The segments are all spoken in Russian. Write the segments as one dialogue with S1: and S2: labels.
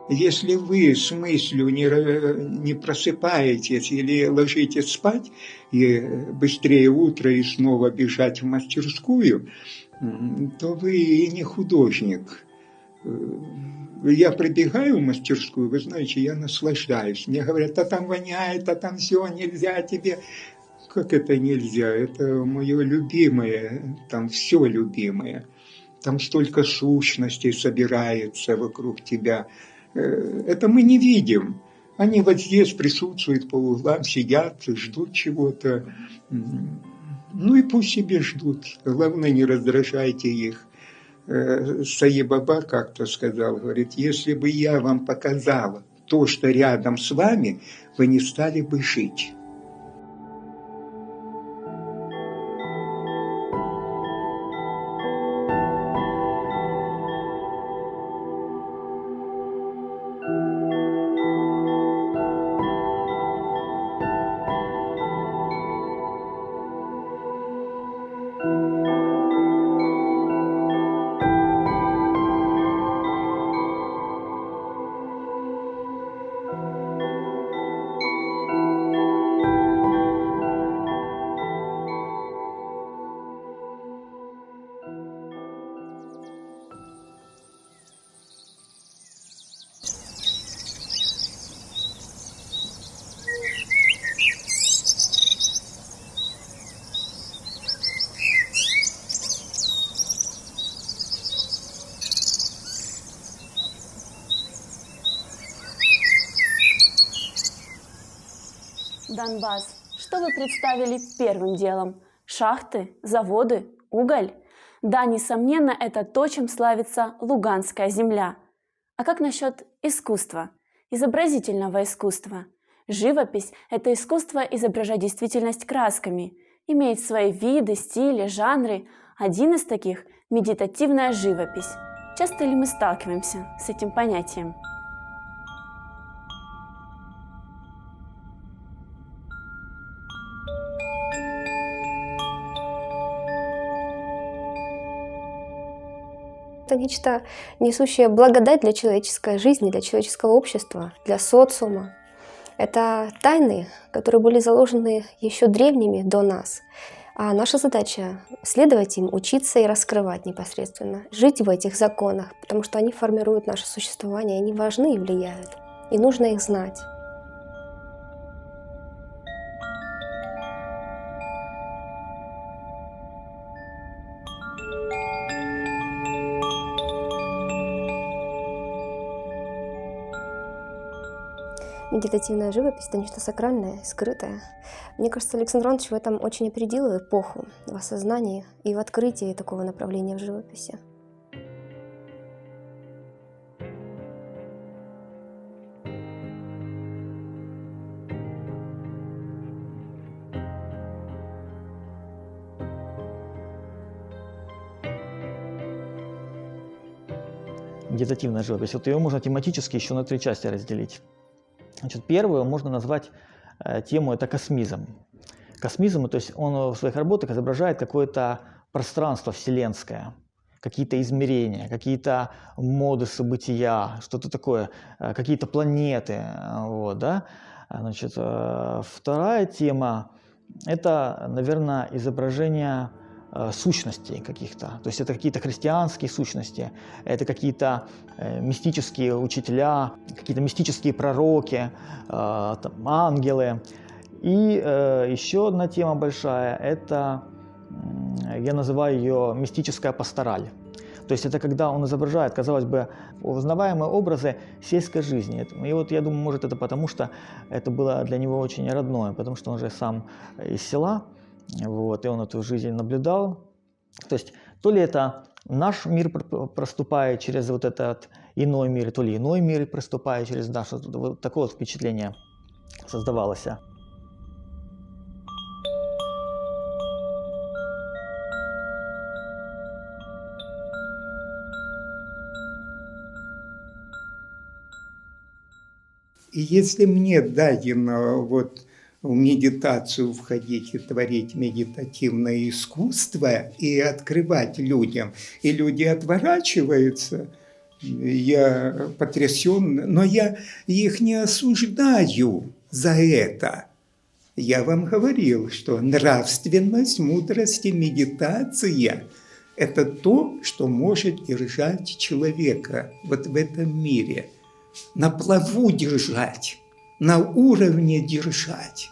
S1: Если вы с мыслью не просыпаетесь или ложитесь спать, и быстрее утро и снова бежать в мастерскую, то вы и не художник. Я прибегаю в мастерскую, вы знаете, я наслаждаюсь. Мне говорят, а там воняет, а там все, нельзя тебе. Как это нельзя? Это мое любимое, там все любимое. Там столько сущностей собирается вокруг тебя. Это мы не видим. Они вот здесь присутствуют по углам, сидят, ждут чего-то. Ну и пусть себе ждут. Главное, не раздражайте их. Саи Баба как-то сказал, говорит, если бы я вам показала то, что рядом с вами, вы не стали бы жить.
S2: Донбасс. Что вы представили первым делом? Шахты, заводы, уголь? Да, несомненно, это то, чем славится Луганская земля. А как насчет искусства? Изобразительного искусства? Живопись – это искусство изображать действительность красками, имеет свои виды, стили, жанры. Один из таких – медитативная живопись. Часто ли мы сталкиваемся с этим понятием?
S3: Это нечто, несущее благодать для человеческой жизни, для человеческого общества, для социума. Это тайны, которые были заложены еще древними до нас. А наша задача — следовать им, учиться и раскрывать непосредственно, жить в этих законах, потому что они формируют наше существование, они важны и влияют, и нужно их знать. Медитативная живопись — это нечто сакральное, скрытое. Мне кажется, Александр Иванович в этом очень опередил эпоху в осознании и в открытии такого направления в живописи.
S4: Медитативная живопись. Вот ее можно тематически еще на 3 части разделить. Значит, первую можно назвать тему — это космизм. Космизм, то есть он в своих работах изображает какое-то пространство вселенское, какие-то измерения, какие-то модусы бытия, что-то такое, какие-то планеты. Вот, да? Значит, вторая тема — это, наверное, изображение сущностей каких-то. То есть это какие-то христианские сущности, это какие-то мистические учителя, какие-то мистические пророки, там, ангелы. И еще одна тема большая — это, я называю ее мистическая пастораль. То есть это когда он изображает, казалось бы, узнаваемые образы сельской жизни. И вот я думаю, может, это потому, что это было для него очень родное, потому что он же сам из села, вот, и он эту жизнь наблюдал. То есть то ли это наш мир проступает через вот этот иной мир, то ли иной мир проступает через наш. Вот такое вот впечатление создавалось.
S1: И если мне дадено вот в медитацию входить и творить медитативное искусство и открывать людям, и люди отворачиваются, Я потрясен, но я их не осуждаю за это. Я вам говорил, что нравственность, мудрость и медитация – это то, что может держать человека вот в этом мире. На плаву держать, на уровне держать.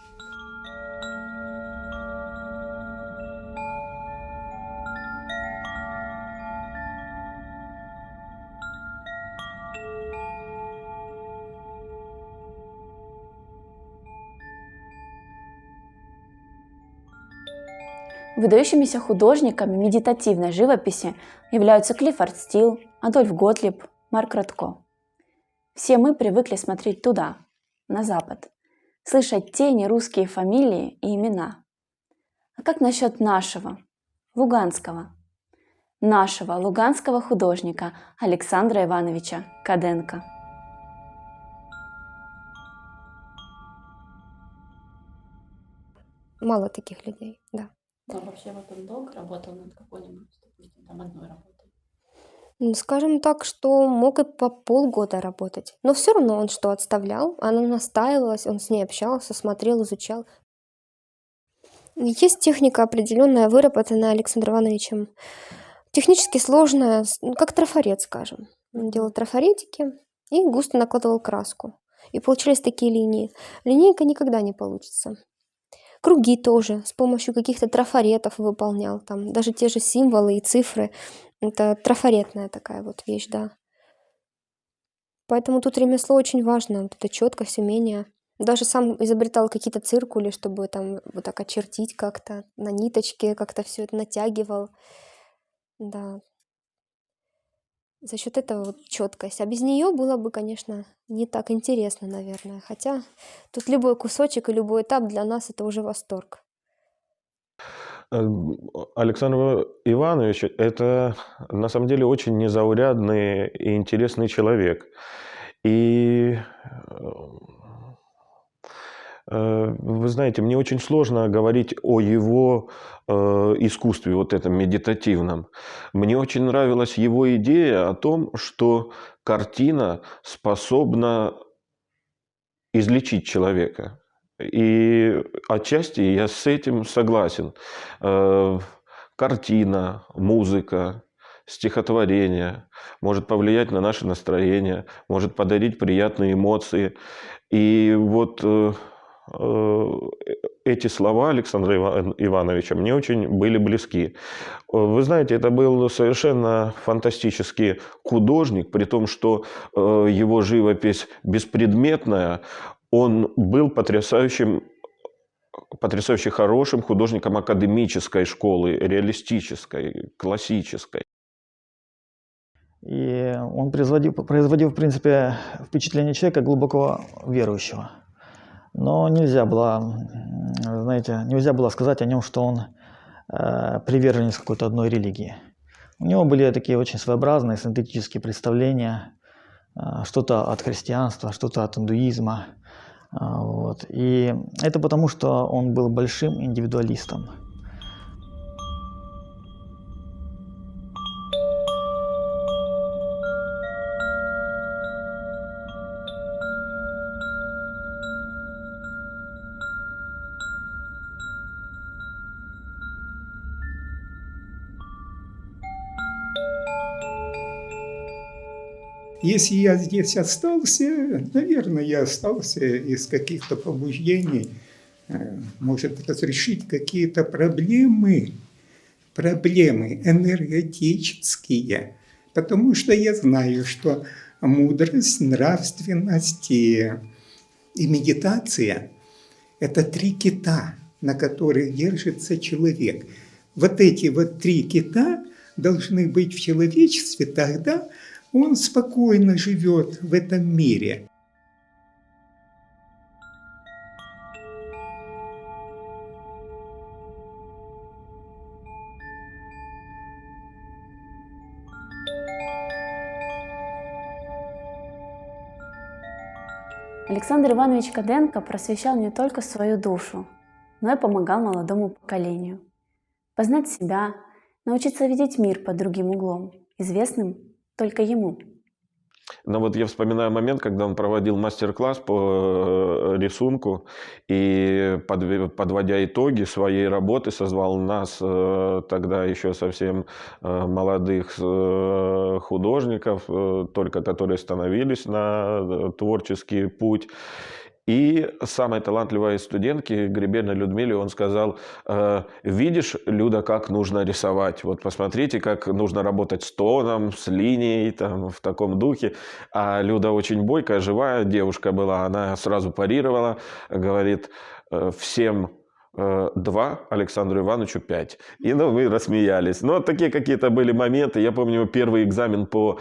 S2: Выдающимися художниками медитативной живописи являются Клиффорд Стил, Адольф Готлиб, Марк Ротко. Все мы привыкли смотреть туда, на запад, слышать те нерусские фамилии и имена. А как насчет нашего луганского художника Александра Ивановича Каденко?
S3: Мало таких людей, да.
S2: Он вообще вот он долго работал над какой-нибудь, допустим, там одной работой?
S3: Скажем так, что мог и по полгода работать. Но все равно он что, отставлял, она настаивалась, он с ней общался, смотрел, изучал. Есть техника определенная, выработанная Александром Ивановичем. Технически сложная, как трафарет, скажем. Он делал трафаретики и густо накладывал краску. И получались такие линии. Линейка никогда не получится. Круги тоже с помощью каких-то трафаретов выполнял. Там даже те же символы и цифры. Это трафаретная такая вот вещь, да. Поэтому тут ремесло очень важно. Вот эта четкость, умение. Даже сам изобретал какие-то циркули, чтобы там вот так очертить как-то на ниточке, как-то все это натягивал. Да. За счет этого вот четкость. А без нее было бы, конечно, не так интересно, наверное. Хотя тут любой кусочек и любой этап для нас это уже восторг.
S5: Александр Иванович – это на самом деле очень незаурядный и интересный человек. И вы знаете, мне очень сложно говорить о его искусстве, вот этом медитативном. Мне очень нравилась его идея о том, что картина способна излечить человека. И отчасти я с этим согласен. Картина, музыка, стихотворение может повлиять на наше настроение, может подарить приятные эмоции. И вот эти слова Александра Ивановича мне очень были близки. Вы знаете, это был совершенно фантастический художник, при том, что его живопись беспредметная, он был потрясающе хорошим художником академической школы, реалистической, классической.
S4: И он производил, в принципе, впечатление человека глубоко верующего. Но нельзя было, знаете, нельзя было сказать о нем, что он приверженец какой-то одной религии. У него были такие очень своеобразные синтетические представления, что-то от христианства, что-то от индуизма. Вот. И это потому, что он был большим индивидуалистом.
S1: Если я здесь остался, наверное, я остался из каких-то побуждений, может разрешить какие-то проблемы энергетические, потому что я знаю, что мудрость, нравственность и медитация – это 3 кита, на которых держится человек. Вот эти вот 3 кита должны быть в человечестве, тогда он спокойно живет в этом мире.
S2: Александр Иванович Каденко просвещал не только свою душу, но и помогал молодому поколению познать себя, научиться видеть мир под другим углом, известным только ему.
S5: Но вот я вспоминаю момент, когда он проводил мастер-класс по рисунку и, подводя итоги своей работы, созвал нас, тогда еще совсем молодых художников, только которые становились на творческий путь. И самой талантливой студентке Гребельной Людмиле он сказал: видишь, Люда, как нужно рисовать. Вот посмотрите, как нужно работать с тоном, с линией, там, в таком духе. А Люда очень бойкая, живая девушка была. Она сразу парировала, говорит: всем 2, Александру Ивановичу 5. И мы рассмеялись. Но такие какие-то были моменты. Я помню первый экзамен по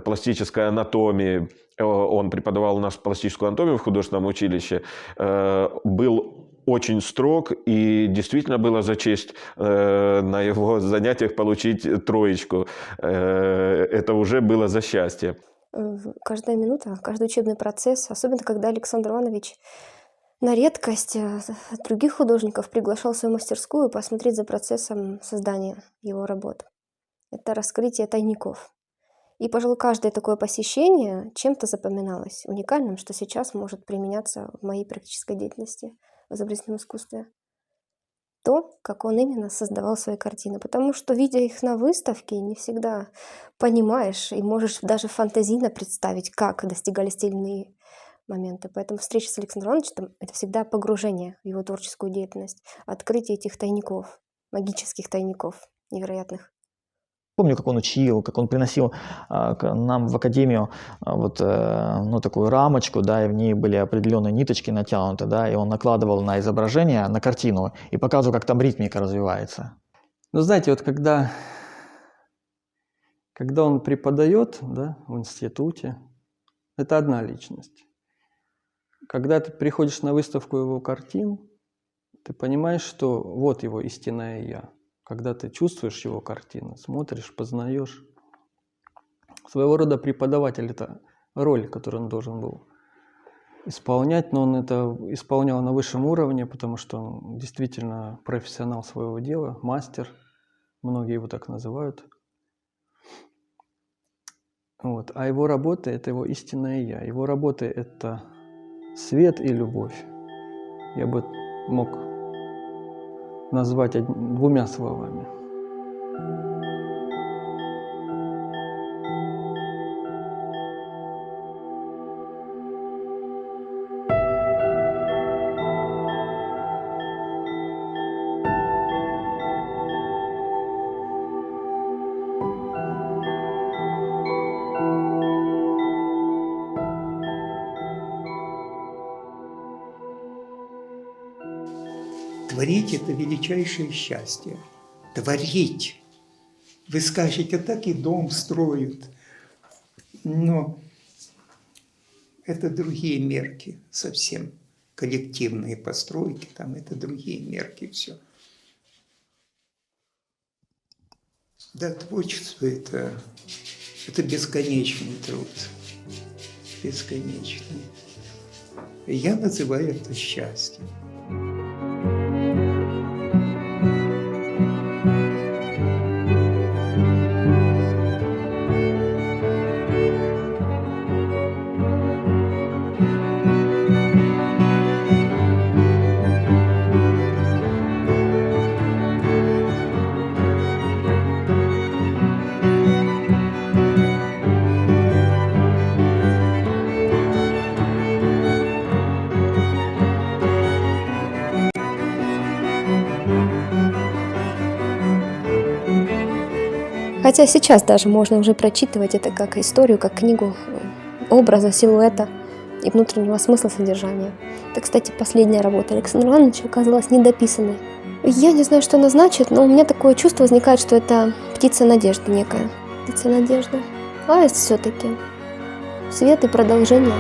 S5: пластической анатомии. Он преподавал у нас пластическую анатомию в художественном училище. Был очень строг, и действительно было за честь на его занятиях получить 3. Это уже было за счастье.
S3: Каждая минута, каждый учебный процесс, особенно когда Александр Иванович на редкость других художников приглашал в свою мастерскую посмотреть за процессом создания его работ. Это раскрытие тайников. И, пожалуй, каждое такое посещение чем-то запоминалось, уникальным, что сейчас может применяться в моей практической деятельности в изобразительном искусстве. То, как он именно создавал свои картины. Потому что, видя их на выставке, не всегда понимаешь и можешь даже фантазийно представить, как достигались те или иные моменты. Поэтому встреча с Александром Ивановичем — это всегда погружение в его творческую деятельность, открытие этих тайников, магических тайников невероятных.
S4: Помню, как он учил, как он приносил к нам в академию такую рамочку, да, и в ней были определенные ниточки натянуты, да, и он накладывал на изображение, на картину и показывал, как там ритмика развивается.
S6: Ну, знаете, вот когда он преподает, да, в институте, это одна личность. Когда ты приходишь на выставку его картин, ты понимаешь, что вот его истинное «я». Когда ты чувствуешь его картины, смотришь, познаешь. Своего рода преподаватель — это роль, которую он должен был исполнять, но он это исполнял на высшем уровне, потому что он действительно профессионал своего дела, мастер, многие его так называют. Вот. А его работы — это его истинное «я». Его работы — это свет и любовь. Я бы мог назвать 2 словами.
S1: Творить – это величайшее счастье. Творить. Вы скажете, так и дом строят. Но это другие мерки совсем. Коллективные постройки, там это другие мерки, все. Да, творчество – это бесконечный труд. Бесконечный. Я называю это счастьем.
S3: Хотя сейчас даже можно уже прочитывать это как историю, как книгу образа, силуэта и внутреннего смысла содержания. Это, кстати, последняя работа Александра Ивановича оказалась недописанной. Я не знаю, что она значит, но у меня такое чувство возникает, что это птица надежды некая. Птица надежды. А это все-таки свет и продолжение.